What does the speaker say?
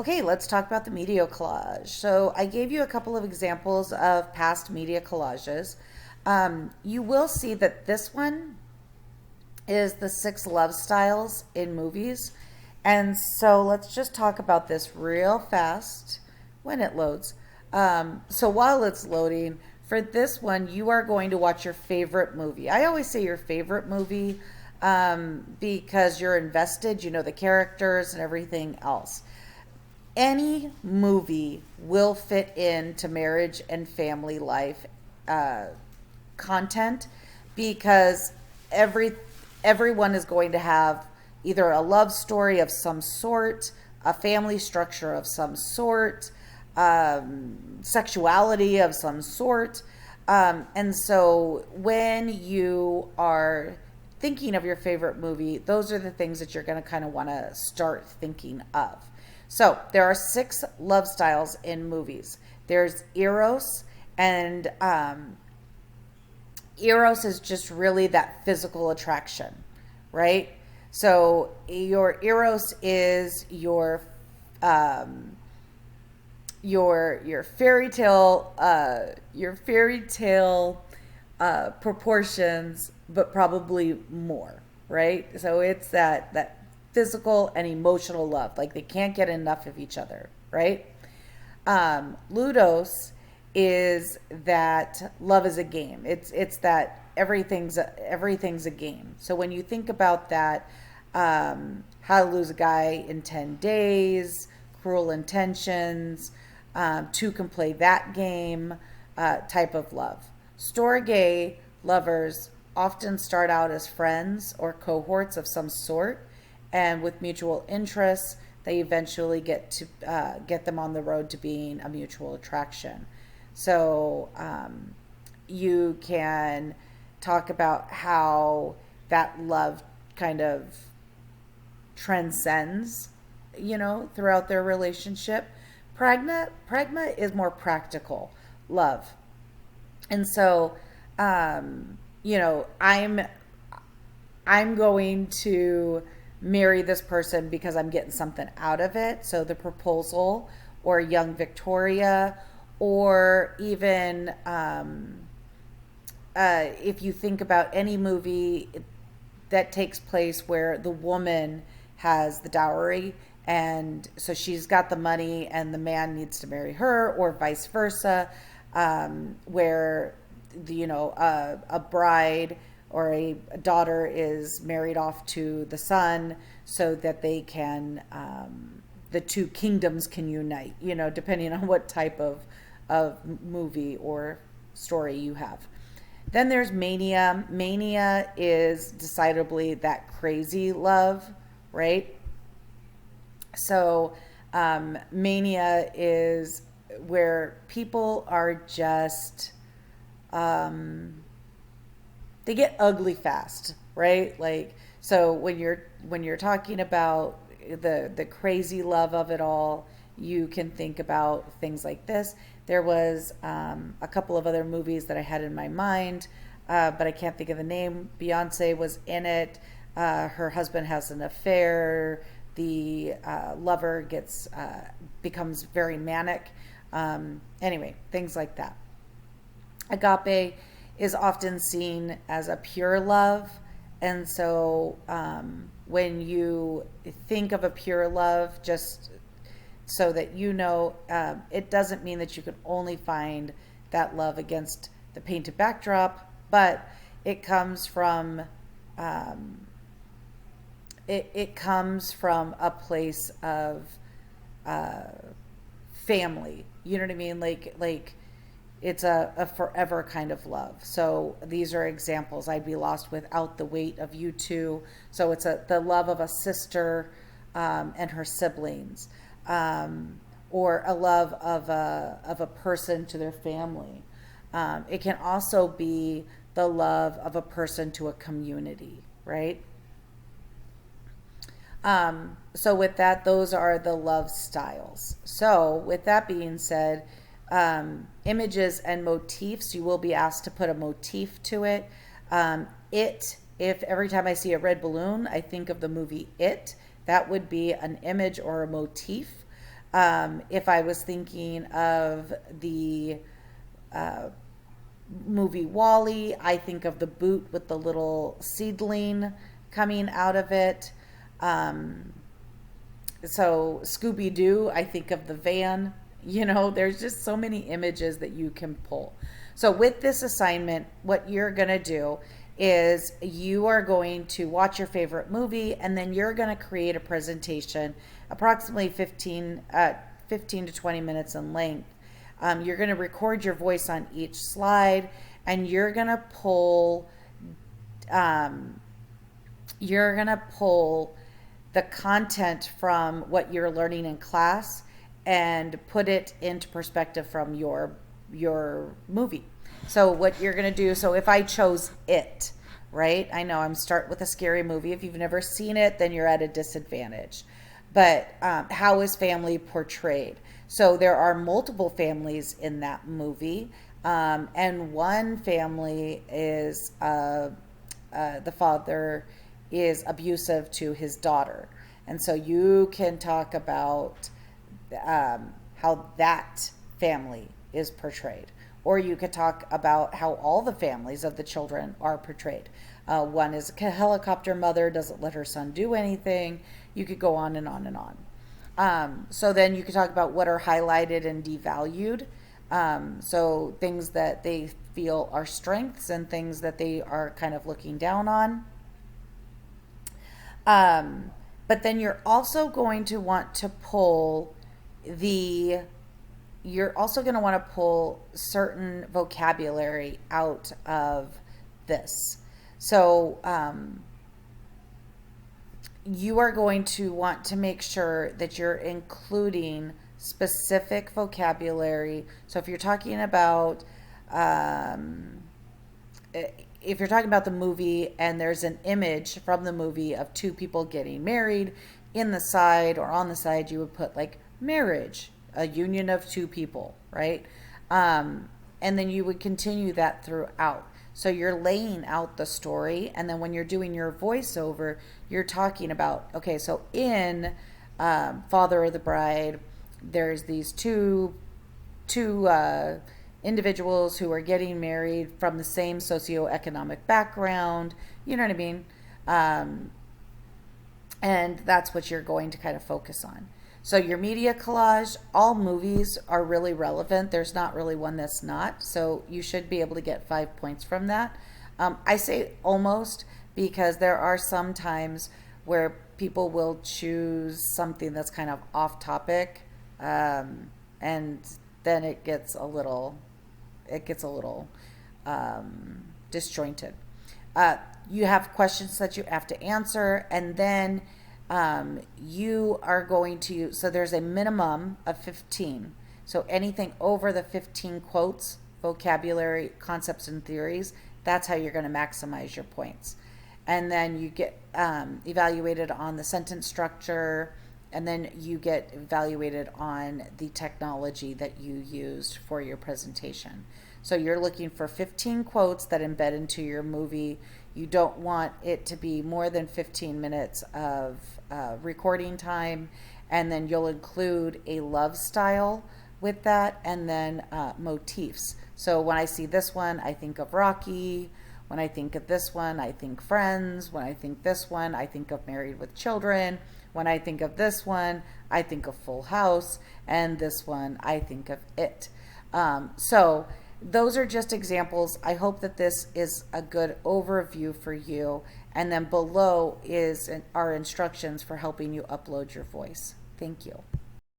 Okay, let's talk about the media collage. So I gave you a couple of examples of past media collages. You will see that this one is the six love styles in movies. And so let's just talk about this real fast when it loads. So while it's loading, for this one, you are going to watch your favorite movie. I always say your favorite movie because you're invested, you know the characters and everything else. Any movie will fit into marriage and family life uh, content because every everyone is going to have either a love story of some sort, a family structure of some sort, sexuality of some sort. And so when you are thinking of your favorite movie, those are the things that you're going to kind of want to start thinking of. So there are six love styles in movies. There's Eros, and Eros is just really that physical attraction, right? So your Eros is um, your fairy tale proportions, but probably more, right? So it's that physical and emotional love, like they can't get enough of each other, right? Ludos is that love is a game. It's that everything's a game. So when you think about that, How to Lose a Guy in 10 Days, Cruel Intentions, Two Can Play That Game type of love. Storge lovers often start out as friends or cohorts of some sort, and with mutual interests, they eventually get them on the road to being a mutual attraction. So you can talk about how that love kind of transcends, throughout their relationship. Pragma is more practical love, and so I'm going to marry this person because I'm getting something out of it. So the proposal, or young Victoria, or even if you think about any movie that takes place where the woman has the dowry, and so she's got the money and the man needs to marry her, or vice versa, where a bride or a daughter is married off to the son so that they can the two kingdoms can unite, depending on what type of movie or story you have. Then there's mania. Mania is decidedly that crazy love, right? So mania is where people are just they get ugly fast, right? Like, so when you're talking about the crazy love of it all, you can think about things like this. There was a couple of other movies that I had in my mind, but I can't think of the name. Beyonce was in it. Her husband has an affair. The lover becomes very manic. Anyway, things like that. Agape is often seen as a pure love. And so when you think of a pure love, just so that it doesn't mean that you can only find that love against the painted backdrop, but it comes from it comes from a place of family. You know what I mean? Like it's a forever kind of love. So these are examples. I'd be lost without the weight of you two. So it's the love of a sister and her siblings, or a love of a person to their family. It can also be the love of a person to a community, right? So with that, those are the love styles. So with that being said, images and motifs, you will be asked to put a motif to it. If every time I see a red balloon, I think of the movie It, that would be an image or a motif. If I was thinking of the movie Wall-E, I think of the boot with the little seedling coming out of it. Um, so Scooby-Doo, I think of the van. There's just so many images that you can pull. So with this assignment, what you're going to do is you are going to watch your favorite movie, and then you're going to create a presentation approximately 15 to 20 minutes in length. You're going to record your voice on each slide, and um, you're going to pull the content from what you're learning in class and put it into perspective from your movie. So what you're going to do, so if I chose It, right? I know I'm start with a scary movie. If you've never seen it, then you're at a disadvantage. But how is family portrayed? So there are multiple families in that movie, and one family is the father is abusive to his daughter. And so you can talk about how that family is portrayed. Or you could talk about how all the families of the children are portrayed. One is a helicopter mother, doesn't let her son do anything. You could go on and on and on. So then you could talk about what are highlighted and devalued. So things that they feel are strengths and things that they are kind of looking down on. But then you're also going to want to pull you're also going to want to pull certain vocabulary out of this. So you are going to want to make sure that you're including specific vocabulary. So if you're talking about the movie and there's an image from the movie of two people getting married, in the side or on the side you would put like marriage, a union of two people, right? And then you would continue that throughout. So you're laying out the story, and then when you're doing your voiceover, you're talking about, okay, so in Father of the Bride, there's these two individuals who are getting married from the same socioeconomic background. You know what I mean? And that's what you're going to kind of focus on. So your media collage, all movies are really relevant. There's not really one that's not. So you should be able to get 5 points from that. I say almost because there are some times where people will choose something that's kind of off topic, and then it gets a little disjointed. You have questions that you have to answer, and then you are going to, so there's a minimum of 15. So anything over the 15 quotes, vocabulary, concepts, and theories, that's how you're going to maximize your points. And then you get evaluated on the sentence structure, and then you get evaluated on the technology that you used for your presentation. So you're looking for 15 quotes that embed into your movie. You don't want it to be more than 15 minutes of recording time, and then you'll include a love style with that, and then motifs. So when I see this one, I think of Rocky. When I think of this one, I think Friends. When I think this one, I think of Married with Children. When I think of this one, I think of Full House. And this one, I think of It. So those are just examples. I hope that this is a good overview for you. And then below is our instructions for helping you upload your voice. Thank you.